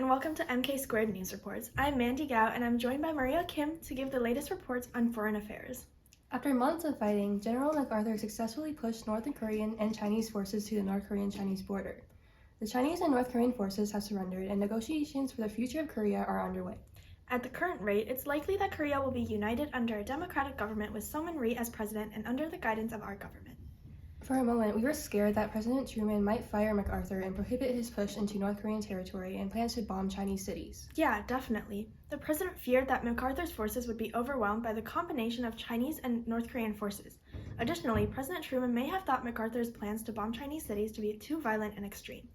and welcome to MK Squared News Reports. I'm Mandy Gao, and I'm joined by Maria Kim to give the latest reports on foreign affairs. After months of fighting, General MacArthur successfully pushed North Korean and Chinese forces to the North Korean-Chinese border. The Chinese and North Korean forces have surrendered, and negotiations for the future of Korea are underway. At the current rate, it's likely that Korea will be united under a democratic government with Somin Ri as president and under the guidance of our government. For a moment, we were scared that President Truman might fire MacArthur and prohibit his push into North Korean territory and plans to bomb Chinese cities. Yeah, definitely. The president feared that MacArthur's forces would be overwhelmed by the combination of Chinese and North Korean forces. Additionally, President Truman may have thought MacArthur's plans to bomb Chinese cities to be too violent and extreme.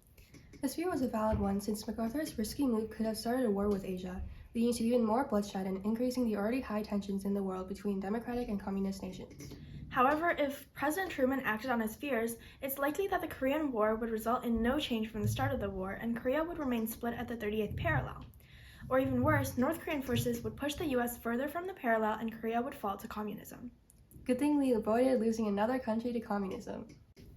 This fear was a valid one since MacArthur's risky move could have started a war with Asia, leading to even more bloodshed and increasing the already high tensions in the world between democratic and communist nations. However, if President Truman acted on his fears, it's likely that the Korean War would result in no change from the start of the war, and Korea would remain split at the 38th parallel. Or even worse, North Korean forces would push the US further from the parallel and Korea would fall to communism. Good thing we avoided losing another country to communism.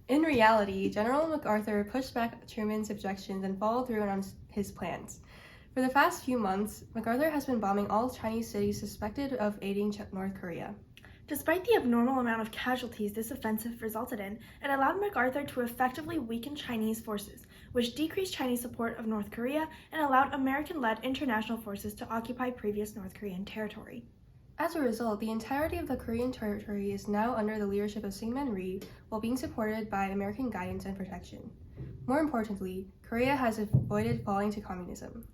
In reality, General MacArthur pushed back Truman's objections and followed through on his plans. For the past few months, MacArthur has been bombing all Chinese cities suspected of aiding North Korea. Despite the abnormal amount of casualties this offensive resulted in, it allowed MacArthur to effectively weaken Chinese forces, which decreased Chinese support of North Korea and allowed American-led international forces to occupy previous North Korean territory. As a result, the entirety of the Korean territory is now under the leadership of Syngman Rhee while being supported by American guidance and protection. More importantly, Korea has avoided falling to communism.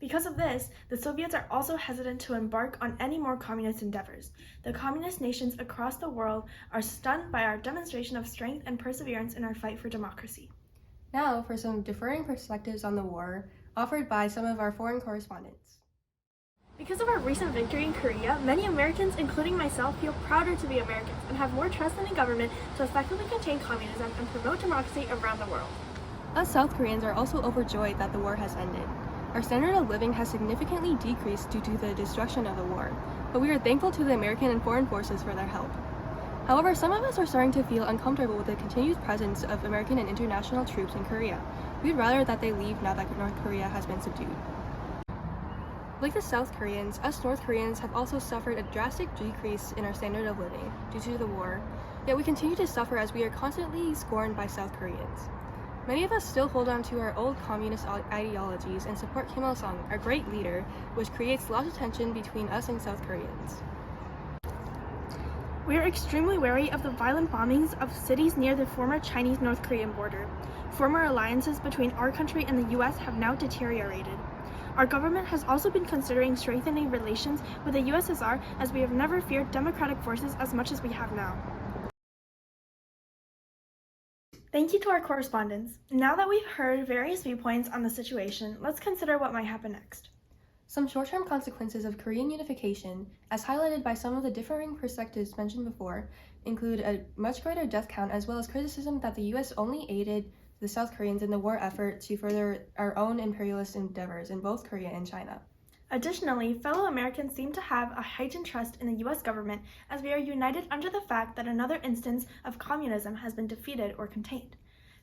Because of this, the Soviets are also hesitant to embark on any more communist endeavors. The communist nations across the world are stunned by our demonstration of strength and perseverance in our fight for democracy. Now for some differing perspectives on the war, offered by some of our foreign correspondents. Because of our recent victory in Korea, many Americans, including myself, feel prouder to be Americans and have more trust in the government to effectively contain communism and promote democracy around the world. Us South Koreans are also overjoyed that the war has ended. Our standard of living has significantly decreased due to the destruction of the war, but we are thankful to the American and foreign forces for their help. However, some of us are starting to feel uncomfortable with the continued presence of American and international troops in Korea. We'd rather that they leave now that North Korea has been subdued. Like the South Koreans, us North Koreans have also suffered a drastic decrease in our standard of living due to the war, yet we continue to suffer as we are constantly scorned by South Koreans. Many of us still hold on to our old communist ideologies and support Kim Il-sung, our great leader, which creates lots of tension between us and South Koreans. We are extremely wary of the violent bombings of cities near the former Chinese-North Korean border. Former alliances between our country and the US have now deteriorated. Our government has also been considering strengthening relations with the USSR, as we have never feared democratic forces as much as we have now. Thank you to our correspondents. Now that we've heard various viewpoints on the situation, let's consider what might happen next. Some short-term consequences of Korean unification, as highlighted by some of the differing perspectives mentioned before, include a much greater death count as well as criticism that the US only aided the South Koreans in the war effort to further our own imperialist endeavors in both Korea and China. Additionally, fellow Americans seem to have a heightened trust in the US government as we are united under the fact that another instance of communism has been defeated or contained.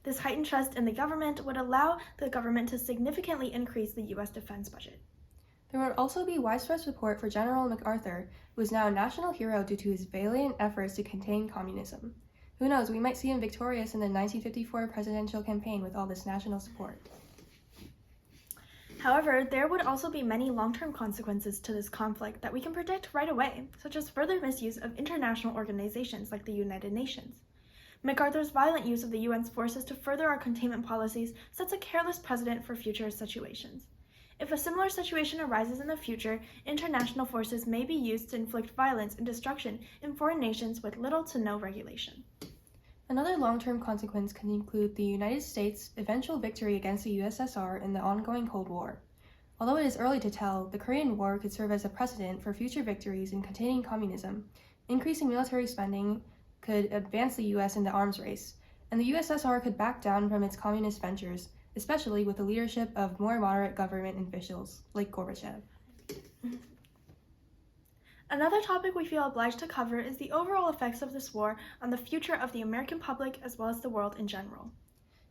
This heightened trust in the government would allow the government to significantly increase the US defense budget. There would also be widespread support for General MacArthur, who is now a national hero due to his valiant efforts to contain communism. Who knows, we might see him victorious in the 1954 presidential campaign with all this national support. However, there would also be many long-term consequences to this conflict that we can predict right away, such as further misuse of international organizations like the United Nations. MacArthur's violent use of the UN's forces to further our containment policies sets a careless precedent for future situations. If a similar situation arises in the future, international forces may be used to inflict violence and destruction in foreign nations with little to no regulation. Another long-term consequence can include the United States' eventual victory against the USSR in the ongoing Cold War. Although it is early to tell, the Korean War could serve as a precedent for future victories in containing communism. Increasing military spending could advance the US in the arms race, and the USSR could back down from its communist ventures, especially with the leadership of more moderate government officials like Gorbachev. Another topic we feel obliged to cover is the overall effects of this war on the future of the American public as well as the world in general.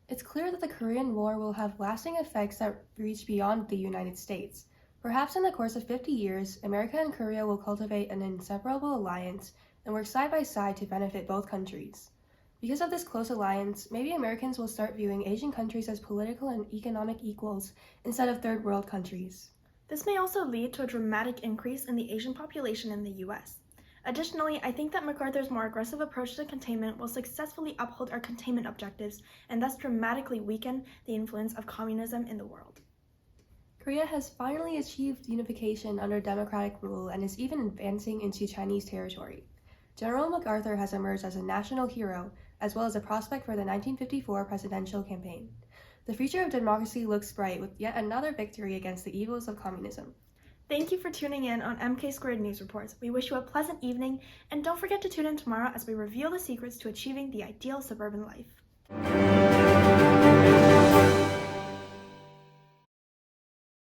It's clear that the Korean War will have lasting effects that reach beyond the United States. Perhaps in the course of 50 years, America and Korea will cultivate an inseparable alliance and work side by side to benefit both countries. Because of this close alliance, maybe Americans will start viewing Asian countries as political and economic equals instead of third world countries. This may also lead to a dramatic increase in the Asian population in the U.S. Additionally, I think that MacArthur's more aggressive approach to containment will successfully uphold our containment objectives and thus dramatically weaken the influence of communism in the world. Korea has finally achieved unification under democratic rule and is even advancing into Chinese territory. General MacArthur has emerged as a national hero, as well as a prospect for the 1954 presidential campaign. The future of democracy looks bright with yet another victory against the evils of communism. Thank you for tuning in on MK² News Reports. We wish you a pleasant evening, and don't forget to tune in tomorrow as we reveal the secrets to achieving the ideal suburban life.